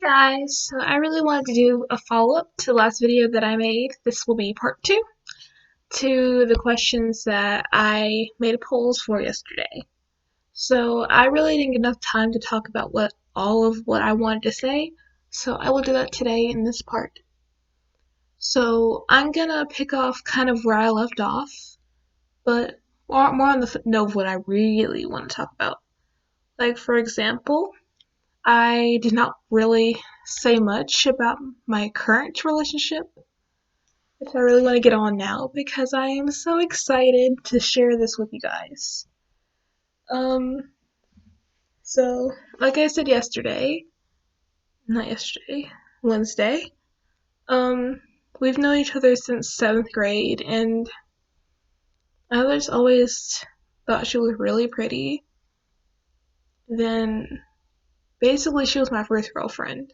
Guys, so I really wanted to do a follow-up to the last video that I made. This will be part two to the questions that I made polls for yesterday. So I really didn't get enough time to talk about all of what I wanted to say, so I will do that today in this part. So I'm gonna pick off kind of where I left off, but more on the note of what I really want to talk about. Like, for example, I did not really say much about my current relationship, which I really want to get on now because I am so excited to share this with you guys. Um, so, like I said not yesterday, Wednesday, um, we've known each other since 7th grade, and I just always thought she was really pretty. Then, basically, she was my first girlfriend.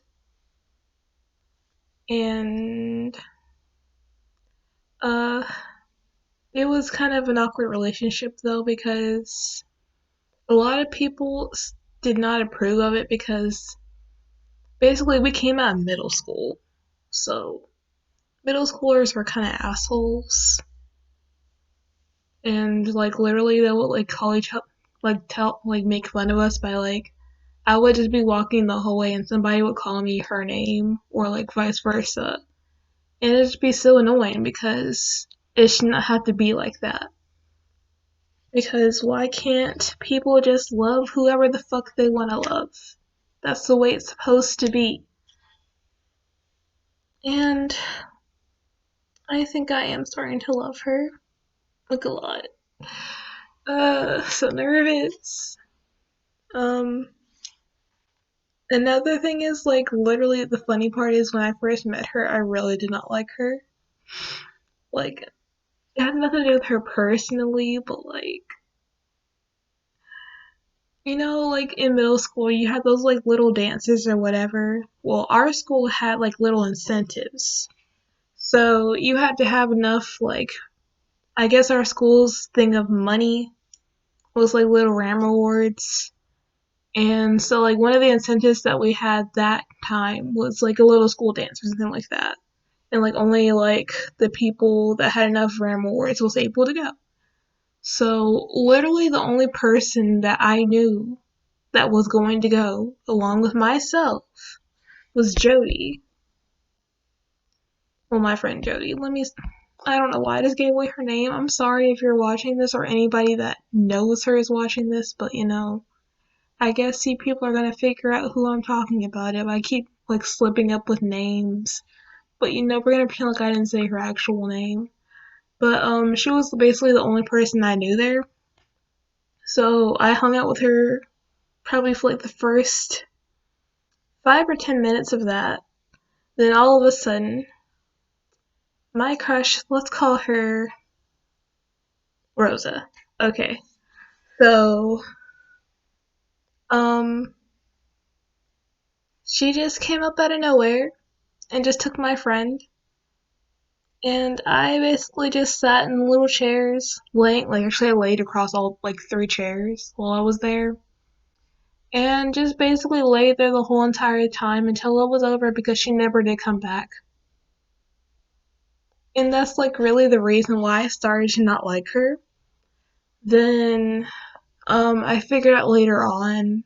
And, uh, it was kind of an awkward relationship though because a lot of people did not approve of it because basically we came out of middle school. So middle schoolers were kind of assholes and like literally they would like call each other make fun of us by like I would just be walking the hallway and somebody would call me her name or like vice versa. And it'd just be so annoying because it should not have to be like that. Because why can't people just love whoever the fuck they want to love? That's the way it's supposed to be. And I think I am starting to love her. Like a lot. So nervous. Um, Another thing is, like, literally the funny part is when I first met her, I really did not like her. Like, it had nothing to do with her personally, but like, like in middle school, you had those like little dances or whatever. Well, our school had like little incentives. So you had to have enough, like, I guess our school's thing of money was like little RAM rewards. And so, like, one of the incentives that we had that time was like a little school dance or something like that. And like only like the people that had enough RAM rewards was able to go. So, literally, the only person that I knew that was going to go, along with myself, was Jody. Well, my friend Jody. I don't know why I just gave away her name. I'm sorry if you're watching this or anybody that knows her is watching this, but I guess people are gonna figure out who I'm talking about if I keep like slipping up with names. But we're gonna pretend like I didn't say her actual name. But she was basically the only person I knew there. So I hung out with her probably for like the first 5 or 10 minutes of that. Then all of a sudden, my crush, let's call her Rosa. Okay. So, um, she just came up out of nowhere and just took my friend. And I basically just sat in little chairs, actually I laid across all like 3 chairs while I was there. And just basically laid there the whole entire time until it was over because she never did come back. And that's like really the reason why I started to not like her. Then, I figured out later on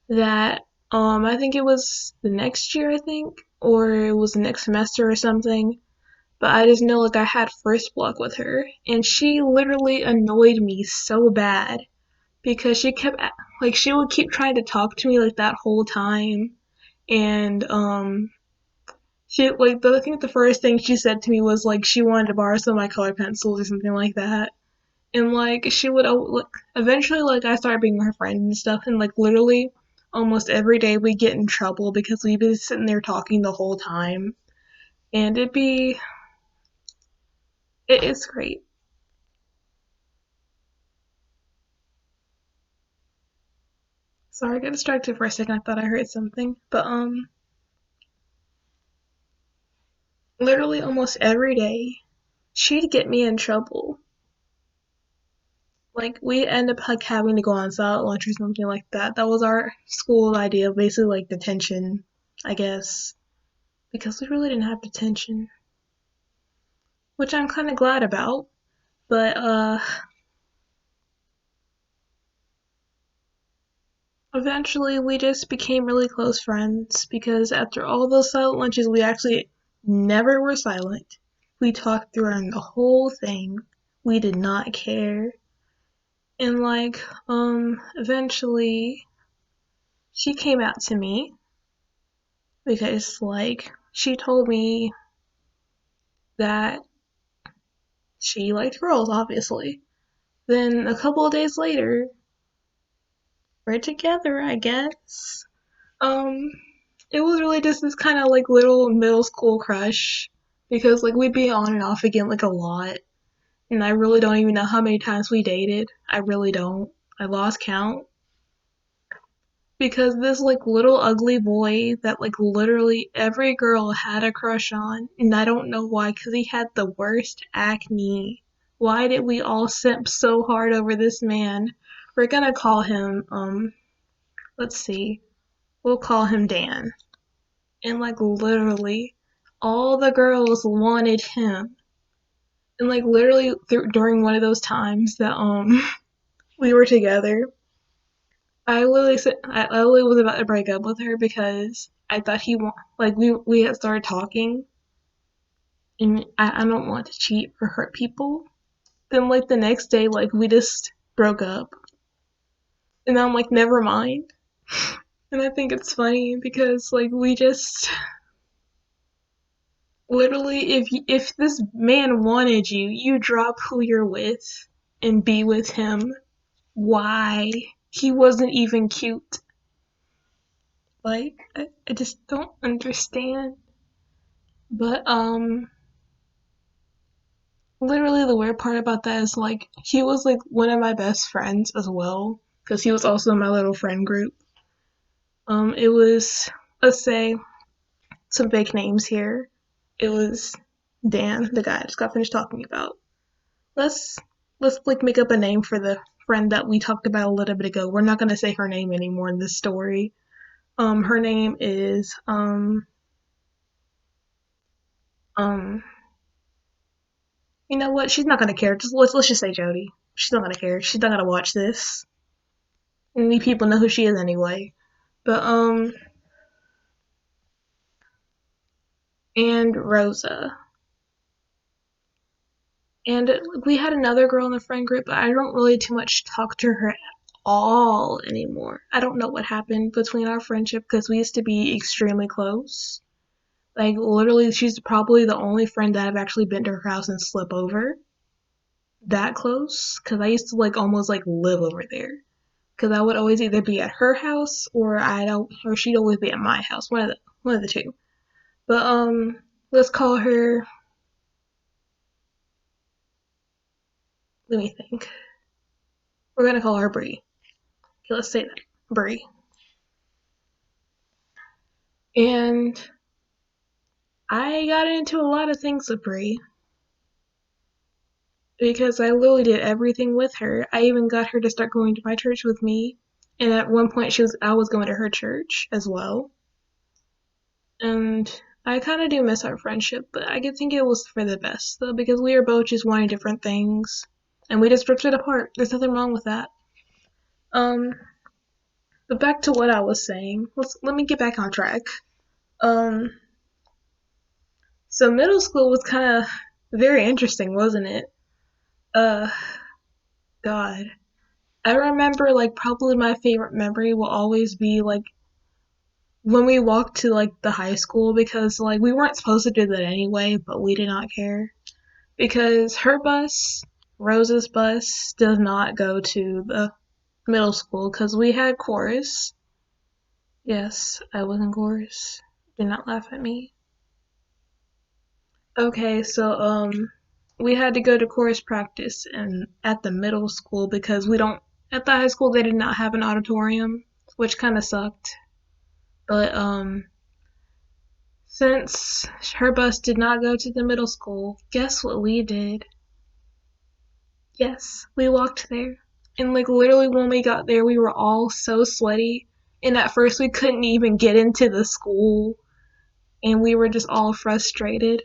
that I think it was the next year, I think, or it was the next semester or something. But I just know like I had first block with her, and she literally annoyed me so bad because she would keep trying to talk to me like that whole time, and she like I think the first thing she said to me was like she wanted to borrow some of my colored pencils or something like that. And like she would like eventually like I started being her friend and stuff, and like literally almost every day we get in trouble because we'd be sitting there talking the whole time, and it's great. Sorry, I got distracted for a second. I thought I heard something, but literally almost every day she'd get me in trouble. Like we end up like having to go on silent lunch or something like that. That was our school idea, basically like detention. I guess, because we really didn't have detention, which I'm kind of glad about. But eventually we just became really close friends because after all those silent lunches, we actually never were silent. We talked during the whole thing. We did not care. And like, eventually she came out to me because like she told me that she liked girls, obviously. Then a couple of days later, we're together, I guess. Um, it was really just this kind of like little middle school crush because like we'd be on and off again like a lot, and I really don't even know how many times we dated. I really don't. I lost count because this like little ugly boy that like literally every girl had a crush on, and I don't know why because he had the worst acne. Why did we all simp so hard over this man? We're gonna call him let's see. We'll call him Dan. And like literally all the girls wanted him. And like literally during one of those times that we were together, I literally was about to break up with her because I thought like we had started talking, and I don't want to cheat or hurt people. Then like the next day, like we just broke up, and I'm like, never mind. And I think it's funny because like we just literally, if this man wanted you, you drop who you're with and be with him. Why? He wasn't even cute. Like I just don't understand. But literally the weird part about that is like he was like one of my best friends as well because he was also in my little friend group. It was, let's say, some big names here. It was Dan, the guy I just got finished talking about. Let's let's like make up a name for the friend that we talked about a little bit ago. We're not gonna say her name anymore in this story. Her name is um you know what? She's not gonna care. Just let's just say Jody. She's not gonna care. She's not gonna watch this. And people know who she is anyway. But and Rosa. And we had another girl in the friend group, but I don't really too much talk to her at all anymore. I don't know what happened between our friendship because we used to be extremely close. Like literally, she's probably the only friend that I've actually been to her house and slept over. That close, because I used to like almost like live over there. Because I would always either be at her house or or she'd always be at my house. One of the two. But let's call her. Let me think. We're gonna call her Bree. Okay, let's say that Bree. And I got into a lot of things with Bree because I literally did everything with her. I even got her to start going to my church with me. And at one point I was going to her church as well. And I kind of do miss our friendship, but I could think it was for the best though because we were both just wanting different things, and we just drifted apart. There's nothing wrong with that. Um, but back to what I was saying. Let me get back on track. Um, so middle school was kind of very interesting, wasn't it? Uh, God, I remember like probably my favorite memory will always be like when we walked to like the high school because like we weren't supposed to do that anyway, but we did not care because her bus, Rose's bus, does not go to the middle school because we had chorus. Yes, I was in chorus. Do not laugh at me. Okay, so we had to go to chorus practice and at the middle school because we don't at the high school they did not have an auditorium, which kind of sucked. But since her bus did not go to the middle school, guess what we did? Yes, we walked there. And like literally when we got there, we were all so sweaty. And at first we couldn't even get into the school and we were just all frustrated.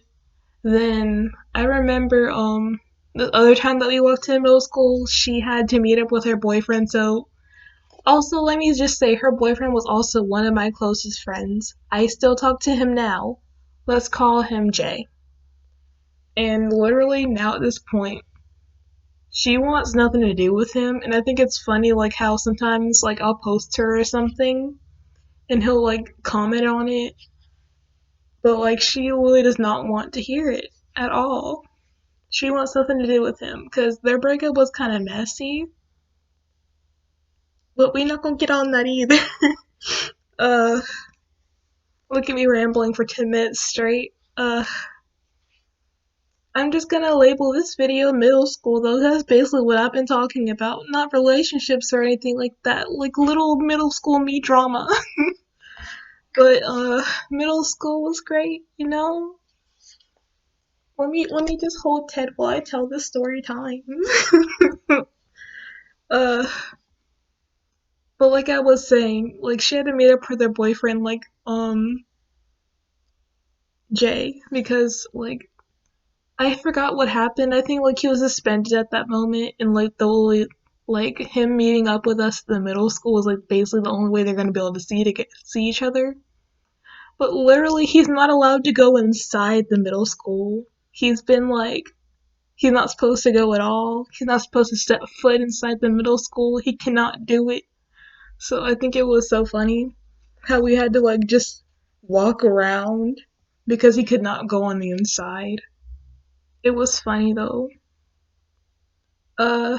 Then I remember the other time that we walked to middle school, she had to meet up with her boyfriend. So also let me just say her boyfriend was also one of my closest friends. I still talk to him now. Let's call him Jay. And literally now at this point, she wants nothing to do with him, and I think it's funny like how sometimes like I'll post her or something and he'll like comment on it, but like she really does not want to hear it at all. She wants nothing to do with him because their breakup was kind of messy, but we not gonna get on that either. uh, Look at me rambling for 10 minutes straight. I'm just gonna label this video middle school though. That's basically what I've been talking about. Not relationships or anything like that. Like little middle school me drama. But middle school was great, you know? Let me just hold Ted while I tell this story time. uh but like I was saying, like she had to meet up with her boyfriend like Jay because like I forgot what happened. I think like he was suspended at that moment and like the only like him meeting up with us in the middle school was like basically the only way they're gonna be able to see each other. But literally he's not allowed to go inside the middle school. He's been like he's not supposed to go at all. He's not supposed to step foot inside the middle school. He cannot do it. So I think it was so funny how we had to like just walk around because he could not go on the inside. It was funny though. Uh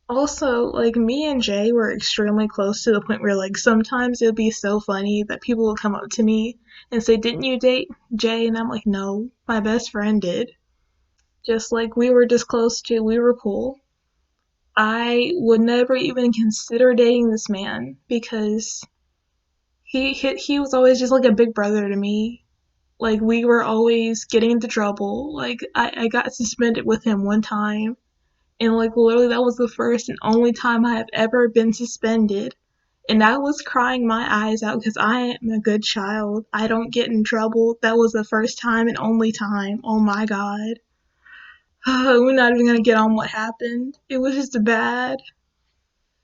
Also, like me and Jay were extremely close to the point where like sometimes it'd be so funny that people would come up to me and say, "Didn't you date Jay?" And I'm like, "No, my best friend did." Just like we were just close to, we were cool. I would never even consider dating this man because he was always just like a big brother to me. Like we were always getting into trouble. Like I got suspended with him one time, and like literally that was the first and only time I have ever been suspended. And I was crying my eyes out because I am a good child. I don't get in trouble. That was the first time and only time. Oh my god. We're not even gonna get on what happened. It was just bad.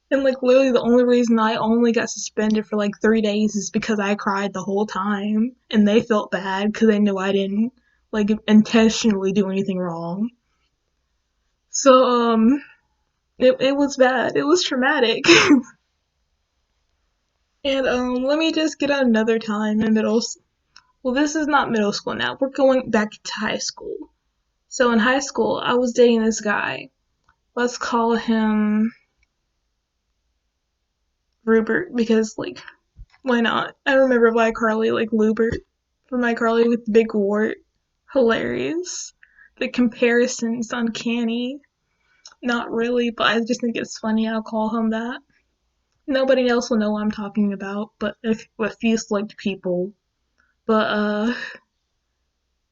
And like literally the only reason I only got suspended for like 3 days is because I cried the whole time. And they felt bad because they knew I didn't like intentionally do anything wrong. So it was bad. It was traumatic. And let me just get another time in well, this is not middle school now. We're going back to high school. So in high school, I was dating this guy. Let's call him Rupert because like why not? I remember iCarly like Lubert from iCarly with the big wart. Hilarious. The comparison's uncanny. Not really, but I just think it's funny I'll call him that. Nobody else will know what I'm talking about, but if a few select people. But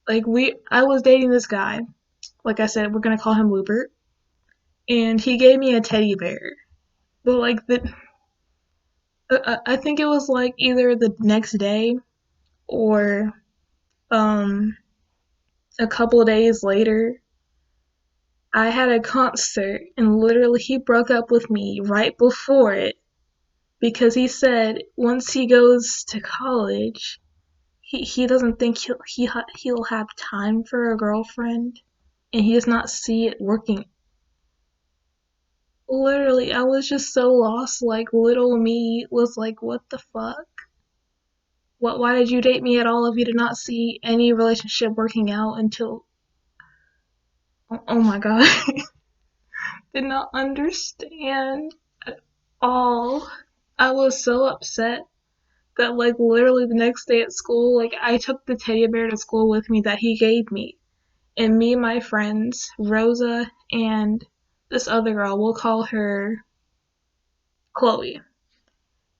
like I was dating this guy. Like I said, we're gonna call him Lubert, and he gave me a teddy bear. But like I think it was like either the next day or um a couple of days later. I had a concert, and literally he broke up with me right before it because he said once he goes to college, he doesn't think he'll have time for a girlfriend, and he does not see it working. Literally, I was just so lost. Like little me was like, "What the fuck? What? Why did you date me at all if you did not see any relationship working out until?" Oh my god, did not understand at all. I was so upset that like literally the next day at school, like I took the teddy bear to school with me that he gave me, and me and my friends, Rosa and this other girl, we'll call her Chloe.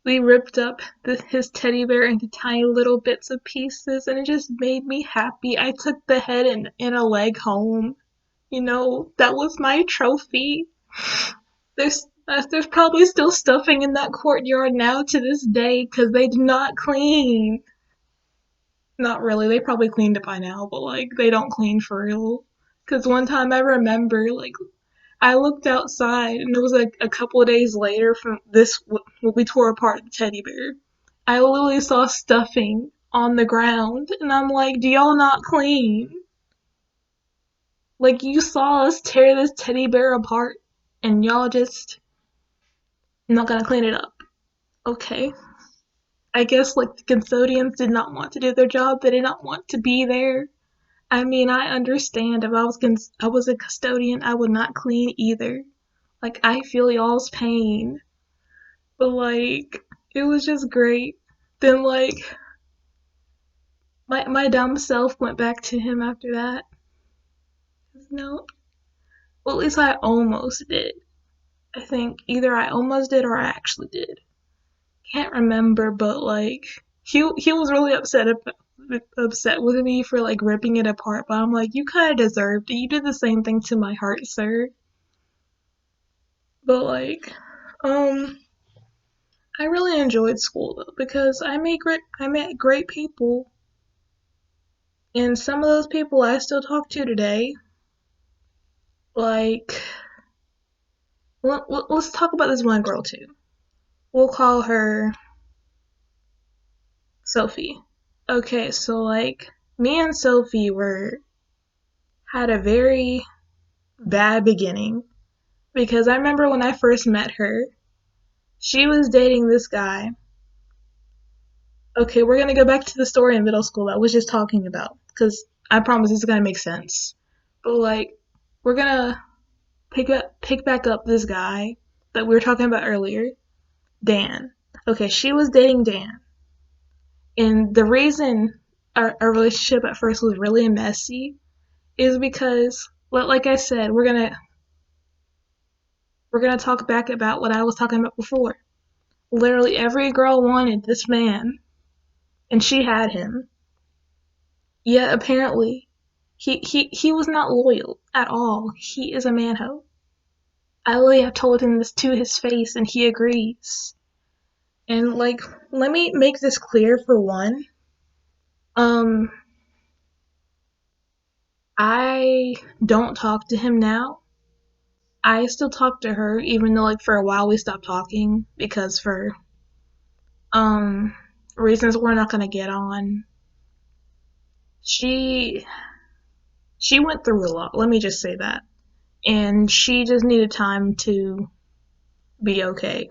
We ripped up his teddy bear into tiny little bits of pieces, and it just made me happy. I took the head and a leg home. You know, that was my trophy. There's There's probably still stuffing in that courtyard now to this day because they did not clean. Not really, they probably cleaned it by now, but like they don't clean for real. Because one time I remember, like, I looked outside and it was like a couple of days later from this when we tore apart the teddy bear. I literally saw stuffing on the ground and I'm like, do y'all not clean? Like, you saw us tear this teddy bear apart and y'all just not gonna clean it up. Okay. I guess like the custodians did not want to do their job. They did not want to be there. I mean, I understand if I was a custodian, I would not clean either. Like, I feel y'all's pain. But like, it was just great. Then like my dumb self went back to him after that. No. Well, at least I almost did. I think either I almost did or I actually did. Can't remember, but like he was really upset with me for like ripping it apart, but I'm like, you kind of deserved it. You did the same thing to my heart, sir. But like, um, I really enjoyed school though because I met great people, and some of those people I still talk to today. Like, let's talk about this one girl too. We'll call her Sophie. Okay, so like me and Sophie were had a very bad beginning because I remember when I first met her, she was dating this guy. Okay, we're gonna go back to the story in middle school that I was just talking about because I promise it's gonna make sense. But like, we're gonna pick back up this guy that we were talking about earlier, Dan. Okay, she was dating Dan, and the reason our relationship at first was really messy is because, like I said, we're gonna talk back about what I was talking about before. Literally every girl wanted this man, and she had him. Yet apparently, he was not loyal at all. He is a manho. I literally have told him this to his face, and he agrees. And like, let me make this clear for one. Um, I don't talk to him now. I still talk to her, even though like for a while we stopped talking because for um reasons we're not gonna get on. She she went through a lot. Let me just say that, and she just needed time to be okay.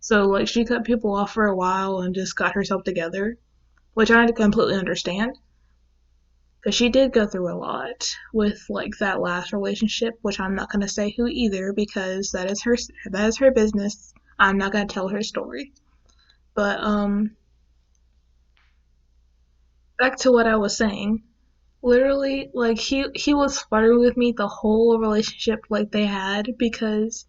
So like she cut people off for a while and just got herself together, which I completely understand because she did go through a lot with like that last relationship, which I'm not gonna say who either because that is her business. I'm not gonna tell her story. But back to what I was saying. Literally, like he was flirting with me the whole relationship like they had because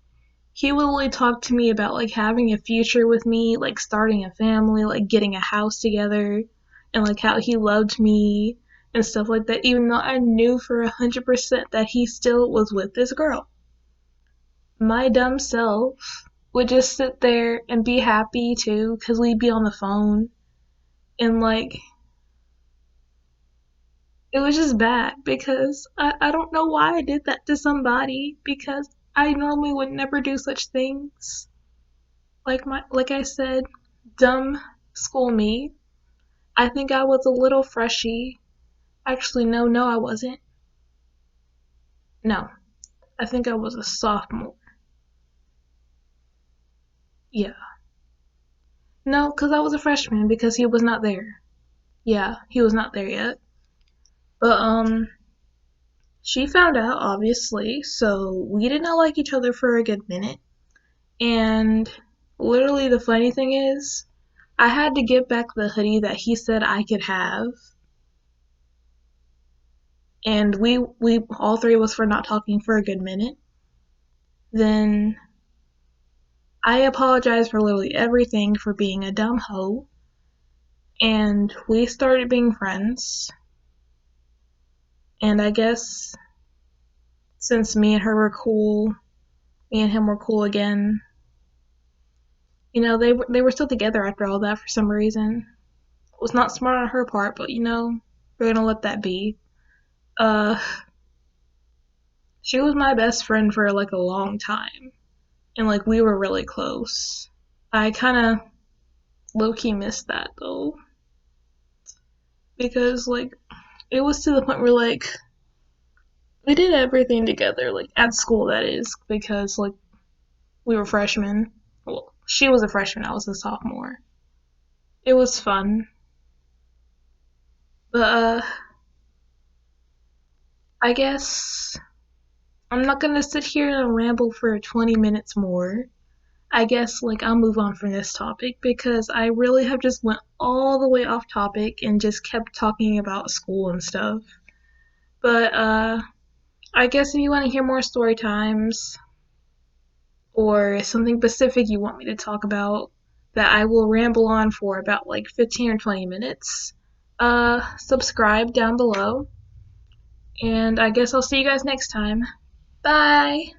he would literally talk to me about like having a future with me, like starting a family, like getting a house together, and like how he loved me and stuff like that, even though I knew for 100% that he still was with this girl. My dumb self would just sit there and be happy too, because we'd be on the phone, and like, it was just bad because I don't know why I did that to somebody because I normally would never do such things. Like I said, dumb school me. I think I was a little freshy. Actually, no, I wasn't. No, I think I was a sophomore. Yeah. No, because I was a freshman because he was not there. Yeah, he was not there yet. But she found out obviously, so we did not like each other for a good minute. And literally the funny thing is, I had to get back the hoodie that he said I could have. And we all three of us were not talking for a good minute. Then I apologized for literally everything for being a dumb hoe. And we started being friends. And I guess since me and her were cool, me and him were cool again. You know, they were still together after all that for some reason. It was not smart on her part, but you know, we're gonna let that be. Uh, she was my best friend for like a long time, and like we were really close. I kind of low key missed that though, because like it was to the point where like we did everything together, like at school that is, because like we were freshmen. Well, she was a freshman, I was a sophomore. It was fun, but I guess I'm not gonna sit here and ramble for 20 minutes more. I guess like I'll move on from this topic because I really have just went all the way off topic and just kept talking about school and stuff. But I guess if you want to hear more story times or something specific you want me to talk about that I will ramble on for about like 15 or 20 minutes, subscribe down below. And I guess I'll see you guys next time. Bye!